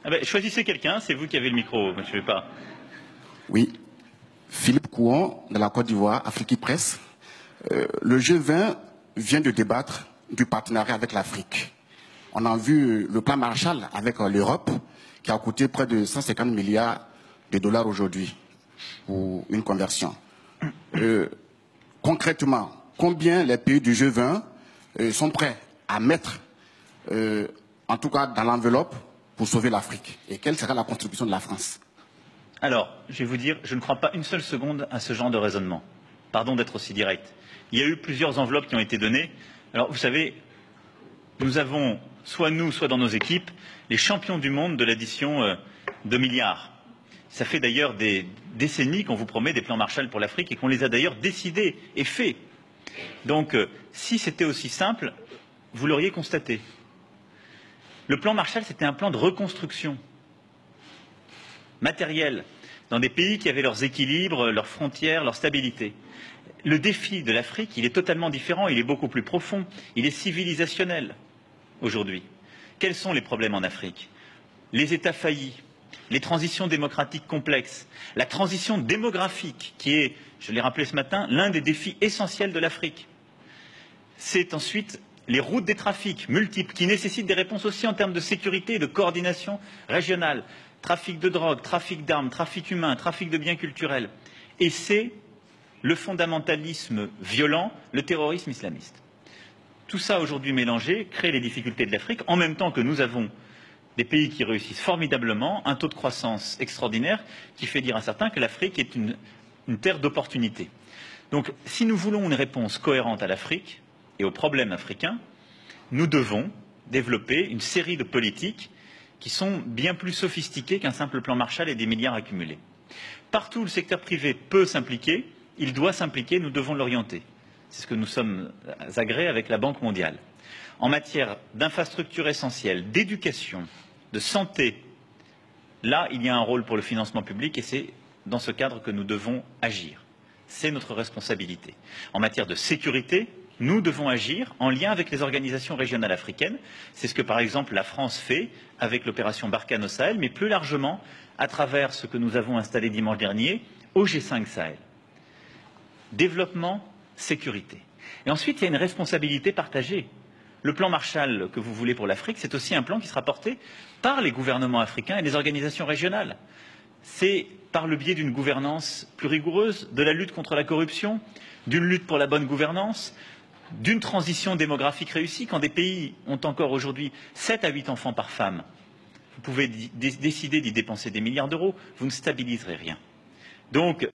Ah ben, choisissez quelqu'un, c'est vous qui avez le micro, je ne sais pas. Oui, Philippe Couon, de la Côte d'Ivoire, Afrique Presse. Le G20 vient de débattre du partenariat avec l'Afrique. On a vu le plan Marshall avec l'Europe, qui a coûté près de 150 milliards de dollars aujourd'hui pour une conversion. Concrètement, combien les pays du G20 sont prêts à mettre, en tout cas dans l'enveloppe, pour sauver l'Afrique? Et quelle sera la contribution de la France? Alors, je vais vous dire, je ne crois pas une seule seconde à ce genre de raisonnement. Pardon d'être aussi direct. Il y a eu plusieurs enveloppes qui ont été données. Alors, vous savez, nous avons, soit nous, soit dans nos équipes, les champions du monde de l'addition de milliards. Ça fait d'ailleurs des décennies qu'on vous promet des plans Marshall pour l'Afrique et qu'on les a d'ailleurs décidés et faits. Donc, si c'était aussi simple, vous l'auriez constaté. Le plan Marshall, c'était un plan de reconstruction matérielle dans des pays qui avaient leurs équilibres, leurs frontières, leur stabilité. Le défi de l'Afrique, il est totalement différent, il est beaucoup plus profond, il est civilisationnel aujourd'hui. Quels sont les problèmes en Afrique? Les États faillis, les transitions démocratiques complexes, la transition démographique qui est, je l'ai rappelé ce matin, l'un des défis essentiels de l'Afrique. C'est ensuite les routes des trafics multiples qui nécessitent des réponses aussi en termes de sécurité et de coordination régionale. Trafic de drogue, trafic d'armes, trafic humain, trafic de biens culturels. Et c'est le fondamentalisme violent, le terrorisme islamiste. Tout ça aujourd'hui mélangé crée les difficultés de l'Afrique, en même temps que nous avons des pays qui réussissent formidablement, un taux de croissance extraordinaire qui fait dire à certains que l'Afrique est une terre d'opportunités. Donc si nous voulons une réponse cohérente à l'Afrique et aux problèmes africains, nous devons développer une série de politiques qui sont bien plus sophistiquées qu'un simple plan Marshall et des milliards accumulés. Partout où le secteur privé peut s'impliquer, il doit s'impliquer, nous devons l'orienter. C'est ce que nous sommes agréés avec la Banque mondiale. En matière d'infrastructures essentielles, d'éducation, de santé, là, il y a un rôle pour le financement public et c'est dans ce cadre que nous devons agir. C'est notre responsabilité. En matière de sécurité, nous devons agir en lien avec les organisations régionales africaines. C'est ce que, par exemple, la France fait avec l'opération Barkhane au Sahel, mais plus largement à travers ce que nous avons installé dimanche dernier au G5 Sahel. Développement, sécurité. Et ensuite, il y a une responsabilité partagée. Le plan Marshall que vous voulez pour l'Afrique, c'est aussi un plan qui sera porté par les gouvernements africains et les organisations régionales. C'est par le biais d'une gouvernance plus rigoureuse, de la lutte contre la corruption, d'une lutte pour la bonne gouvernance, d'une transition démographique réussie. Quand des pays ont encore aujourd'hui 7 à 8 enfants par femme, vous pouvez décider d'y dépenser des milliards d'euros, vous ne stabiliserez rien. Donc,